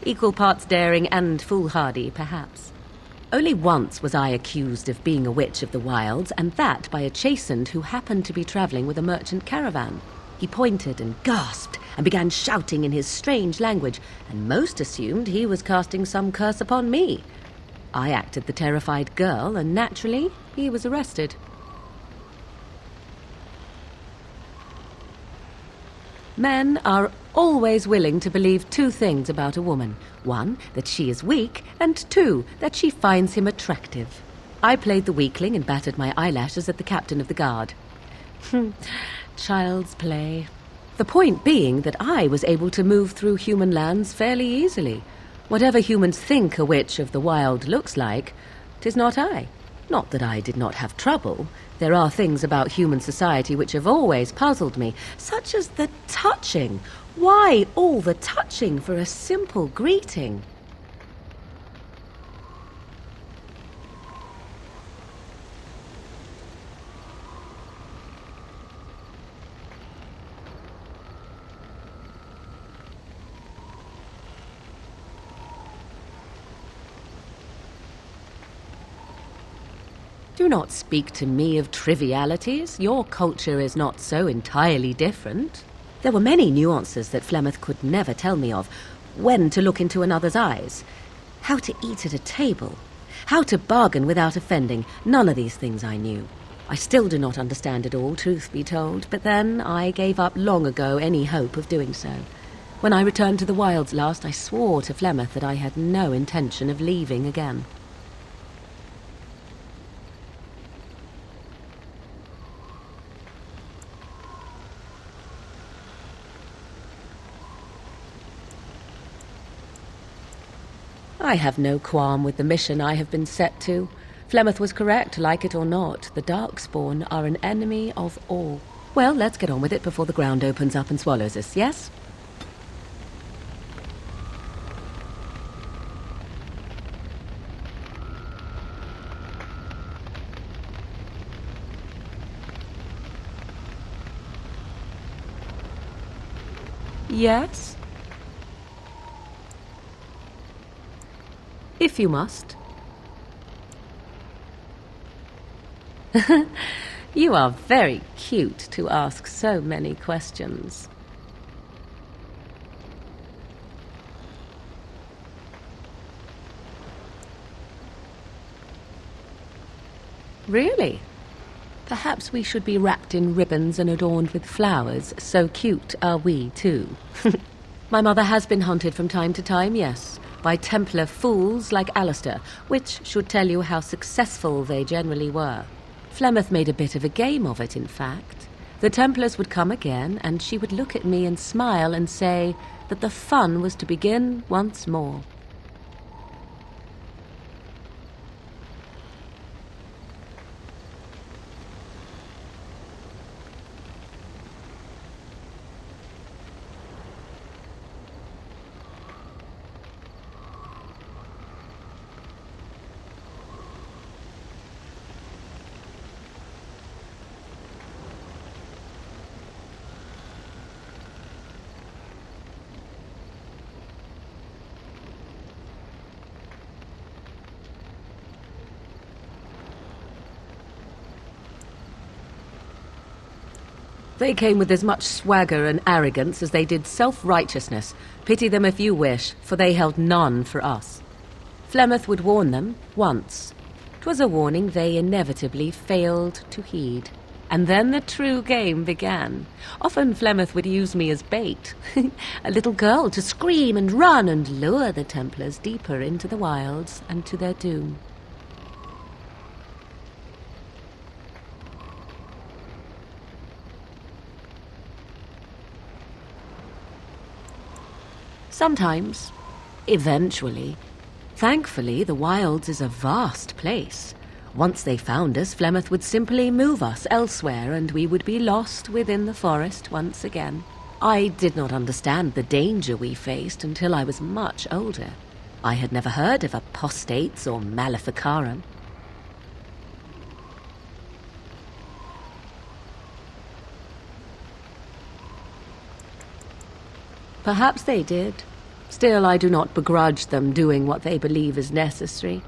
Equal parts daring and foolhardy, perhaps. Only once was I accused of being a witch of the wilds, and that by a chastened who happened to be travelling with a merchant caravan. He pointed and gasped and began shouting in his strange language, and most assumed he was casting some curse upon me. I acted the terrified girl, and naturally, he was arrested. Men are always willing to believe two things about a woman. One, that she is weak, and two, that she finds him attractive. I played the weakling and battered my eyelashes at the captain of the guard. Child's play. The point being that I was able to move through human lands fairly easily. Whatever humans think a witch of the wild looks like, 'tis not I. Not that I did not have trouble. There are things about human society which have always puzzled me, such as the touching. Why all the touching for a simple greeting? Do not speak to me of trivialities. Your culture is not so entirely different. There were many nuances that Flemeth could never tell me of. When to look into another's eyes. How to eat at a table. How to bargain without offending. None of these things I knew. I still do not understand it all, truth be told, but then I gave up long ago any hope of doing so. When I returned to the wilds last, I swore to Flemeth that I had no intention of leaving again. I have no qualm with the mission I have been set to. Flemeth was correct, like it or not. The Darkspawn are an enemy of all. Well, let's get on with it before the ground opens up and swallows us, yes? Yes? If you must. You are very cute to ask so many questions. Really? Perhaps we should be wrapped in ribbons and adorned with flowers. So cute are we, too. My mother has been hunted from time to time, yes, by Templar fools like Alistair, which should tell you how successful they generally were. Flemeth made a bit of a game of it, in fact. The Templars would come again, and she would look at me and smile and say that the fun was to begin once more. They came with as much swagger and arrogance as they did self-righteousness. Pity them if you wish, for they held none for us. Flemeth would warn them once. 'Twas a warning they inevitably failed to heed. And then the true game began. Often Flemeth would use me as bait. A little girl to scream and run and lure the Templars deeper into the wilds and to their doom. Sometimes. Eventually. Thankfully, the wilds is a vast place. Once they found us, Flemeth would simply move us elsewhere, and we would be lost within the forest once again. I did not understand the danger we faced until I was much older. I had never heard of apostates or maleficarum. Perhaps they did. Still, I do not begrudge them doing what they believe is necessary.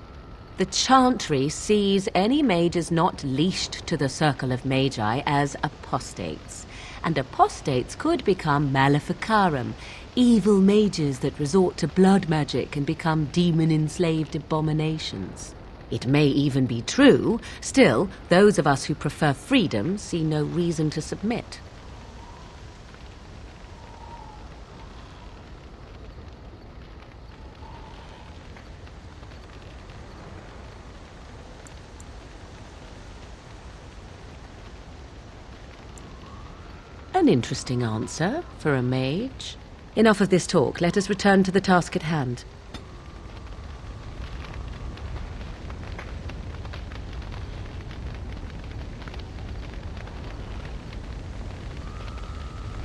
The Chantry sees any mages not leashed to the Circle of Magi as apostates, and apostates could become maleficarum, evil mages that resort to blood magic and become demon-enslaved abominations. It may even be true. Still, those of us who prefer freedom see no reason to submit. An interesting answer for a mage. Enough of this talk. Let us return to the task at hand.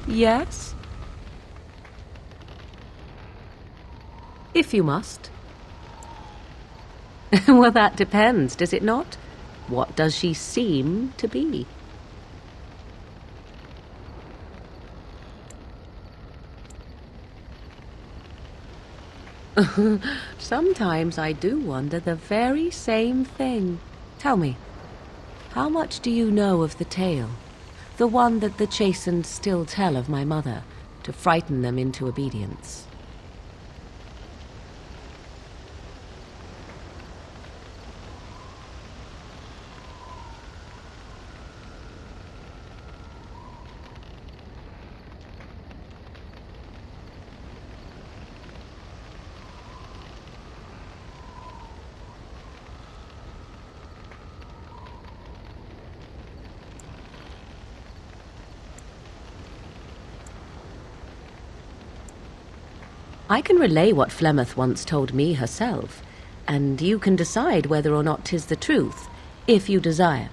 Yes? If you must. Well, that depends, does it not? What does she seem to be? Sometimes I do wonder the very same thing. Tell me, how much do you know of the tale? The one that the chastened still tell of my mother, to frighten them into obedience. I can relay what Flemeth once told me herself. and you can decide whether or not 'tis the truth, if you desire.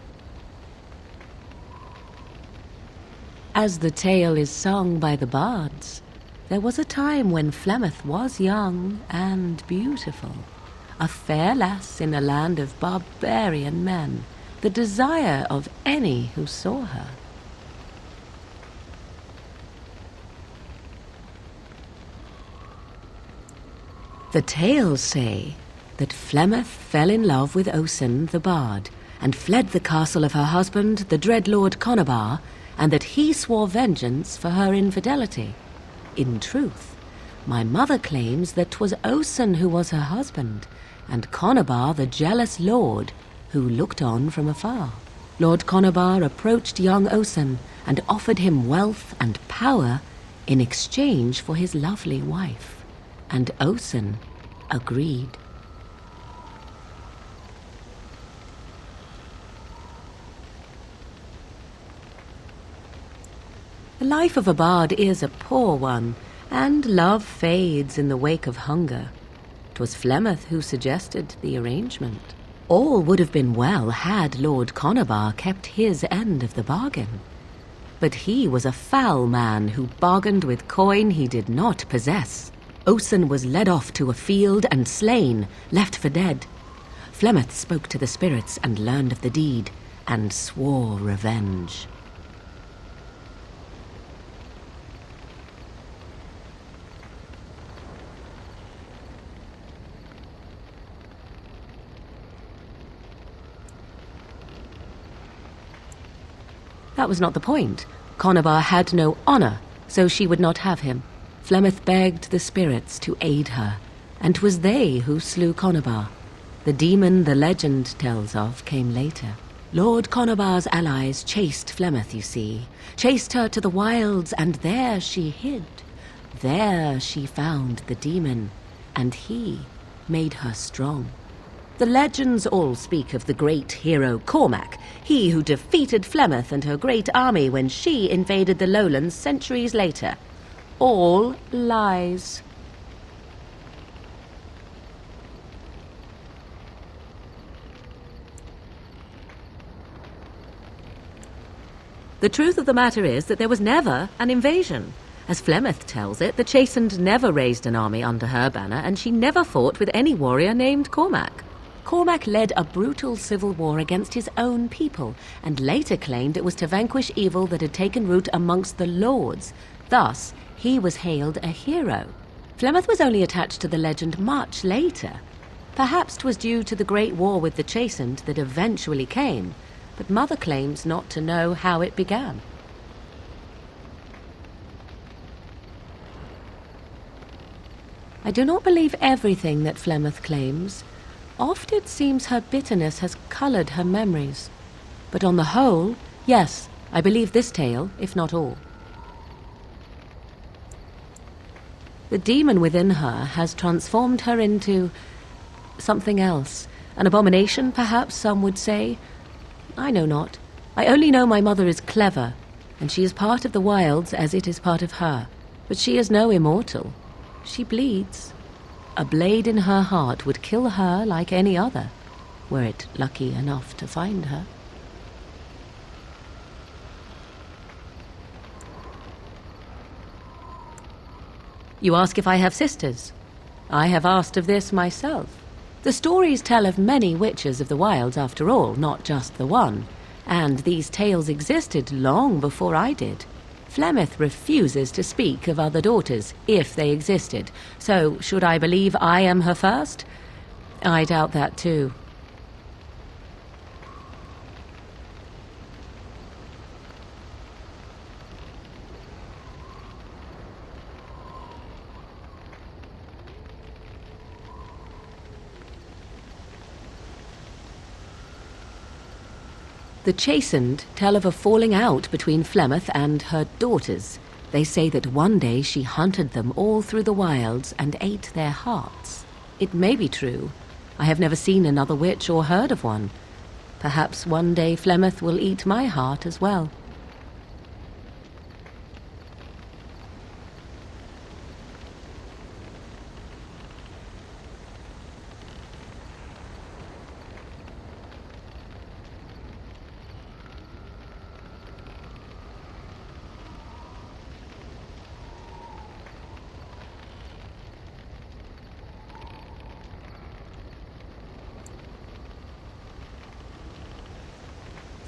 As the tale is sung by the bards, there was a time when Flemeth was young and beautiful, a fair lass in a land of barbarian men, the desire of any who saw her. The tales say that Flemeth fell in love with Osen the bard, and fled the castle of her husband, the dread Lord Conabar, and that he swore vengeance for her infidelity. In truth, my mother claims that 'twas Osen who was her husband, and Conabar the jealous lord who looked on from afar. Lord Conabar approached young Osen and offered him wealth and power in exchange for his lovely wife, and Osen agreed. The life of a bard is a poor one, and love fades in the wake of hunger. 'Twas Flemeth who suggested the arrangement. All would have been well had Lord Conabar kept his end of the bargain. But he was a foul man who bargained with coin he did not possess. Osen was led off to a field and slain, left for dead. Flemeth spoke to the spirits and learned of the deed, and swore revenge. That was not the point. Conabar had no honor, so she would not have him. Flemeth begged the spirits to aid her, and 'twas they who slew Conabar. The demon the legend tells of came later. Lord Conabar's allies chased Flemeth, you see, chased her to the wilds, and there she hid. There she found the demon, and he made her strong. The legends all speak of the great hero Cormac, he who defeated Flemeth and her great army when she invaded the lowlands centuries later. All lies. The truth of the matter is that there was never an invasion. As Flemeth tells it, the Chastened never raised an army under her banner, and she never fought with any warrior named Cormac. Cormac led a brutal civil war against his own people, and later claimed it was to vanquish evil that had taken root amongst the lords. Thus, he was hailed a hero. Flemeth was only attached to the legend much later. Perhaps 'twas due to the great war with the Chastened that eventually came, but Mother claims not to know how it began. I do not believe everything that Flemeth claims. Oft it seems her bitterness has colored her memories. But on the whole, yes, I believe this tale, if not all. The demon within her has transformed her into something else. An abomination, perhaps some would say. I know not. I only know my mother is clever, and she is part of the wilds as it is part of her. But she is no immortal. She bleeds. A blade in her heart would kill her like any other, were it lucky enough to find her. You ask if I have sisters. I have asked of this myself. The stories tell of many witches of the wilds after all, not just the one, and these tales existed long before I did. Flemeth refuses to speak of other daughters, if they existed, so should I believe I am her first? I doubt that too. The Chastened tell of a falling out between Flemeth and her daughters. They say that one day she hunted them all through the wilds and ate their hearts. It may be true. I have never seen another witch or heard of one. Perhaps one day Flemeth will eat my heart as well.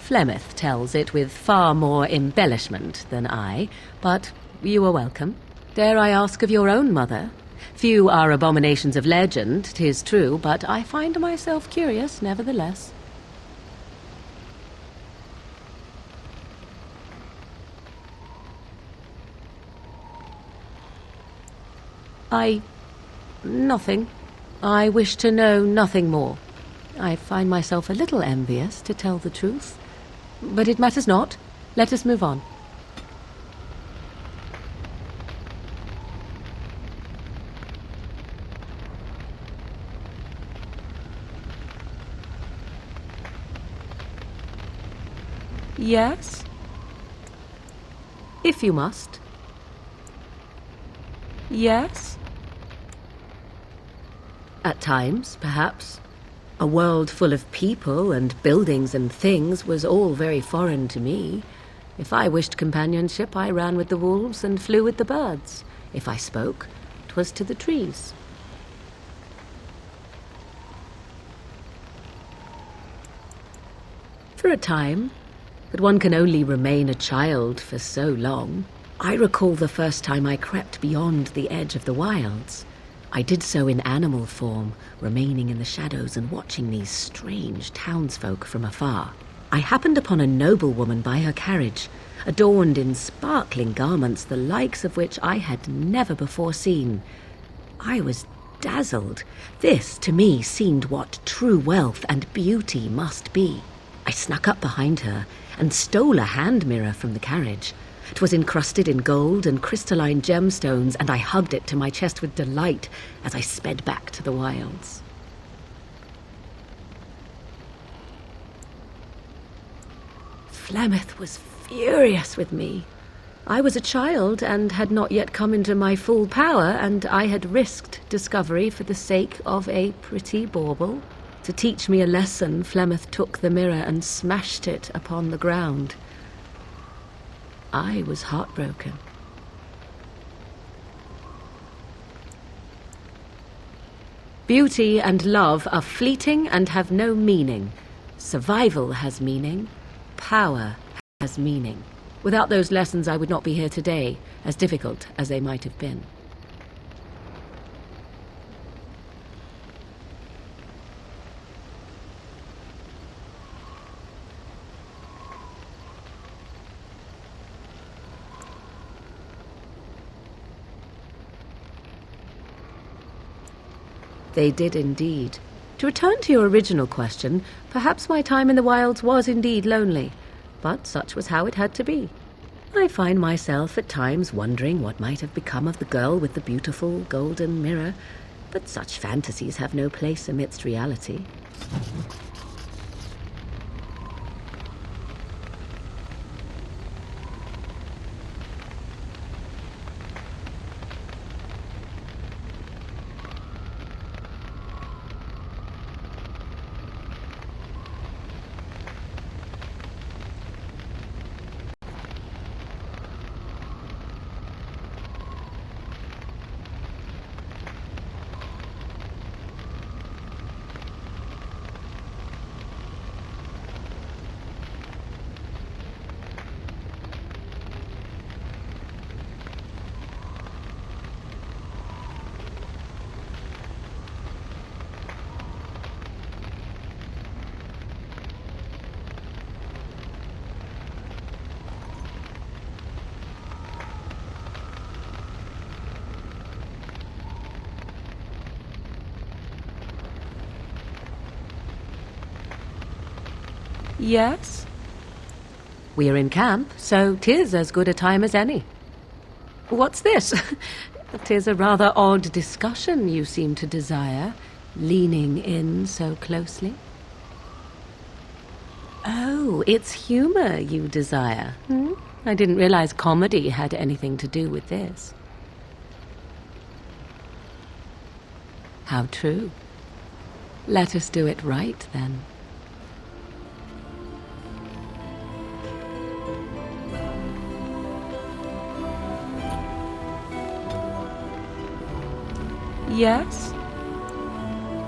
Flemeth tells it with far more embellishment than I, but you are welcome. Dare I ask of your own mother? Few are abominations of legend, 'tis true, but I find myself curious nevertheless. Nothing. I wish to know nothing more. I find myself a little envious, to tell the truth. But it matters not. Let us move on. Yes? If you must. Yes? At times, perhaps. A world full of people and buildings and things was all very foreign to me. If I wished companionship, I ran with the wolves and flew with the birds. If I spoke, 'twas to the trees. For a time, but one can only remain a child for so long. I recall the first time I crept beyond the edge of the wilds. I did so in animal form, remaining in the shadows and watching these strange townsfolk from afar. I happened upon a noblewoman by her carriage, adorned in sparkling garments, the likes of which I had never before seen. I was dazzled. This, to me, seemed what true wealth and beauty must be. I snuck up behind her and stole a hand mirror from the carriage. 'Twas encrusted in gold and crystalline gemstones, and I hugged it to my chest with delight as I sped back to the wilds. Flemeth was furious with me. I was a child and had not yet come into my full power, and I had risked discovery for the sake of a pretty bauble. To teach me a lesson, Flemeth took the mirror and smashed it upon the ground. I was heartbroken. Beauty and love are fleeting and have no meaning. Survival has meaning. Power has meaning. Without those lessons, I would not be here today, as difficult as they might have been. They did indeed. To return to your original question, perhaps my time in the wilds was indeed lonely, but such was how it had to be. I find myself at times wondering what might have become of the girl with the beautiful golden mirror, but such fantasies have no place amidst reality. Yes? We are in camp, so 'tis as good a time as any. What's this? 'Tis a rather odd discussion you seem to desire, leaning in so closely. Oh, it's humor you desire, hmm? I didn't realize comedy had anything to do with this. How true. Let us do it right, then. Yes?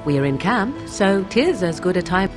We are in camp, so 'tis as good a time.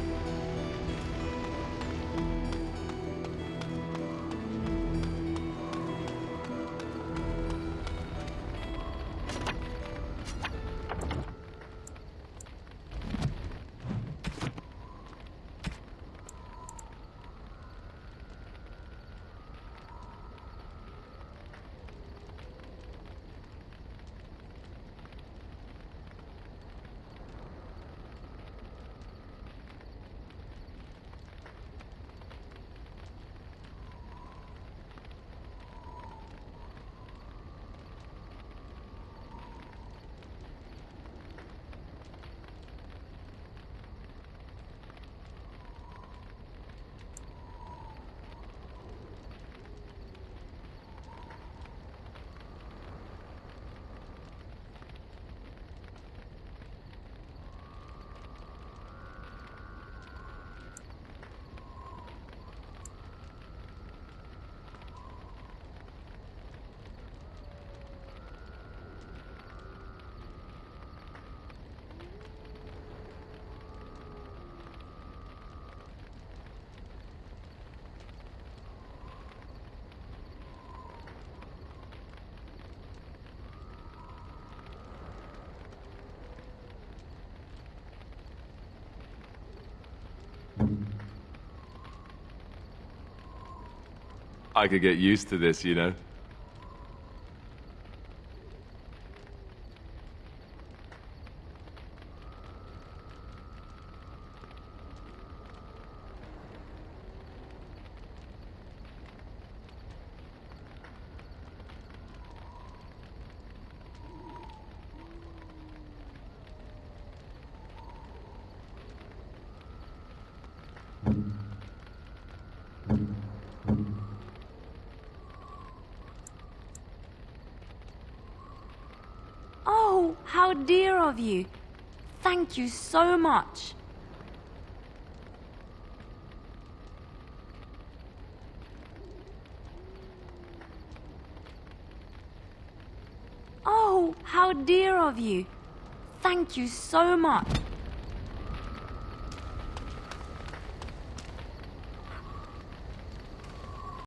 I could get used to this, you know. Oh, how dear of you. Thank you so much. Oh, how dear of you. Thank you so much.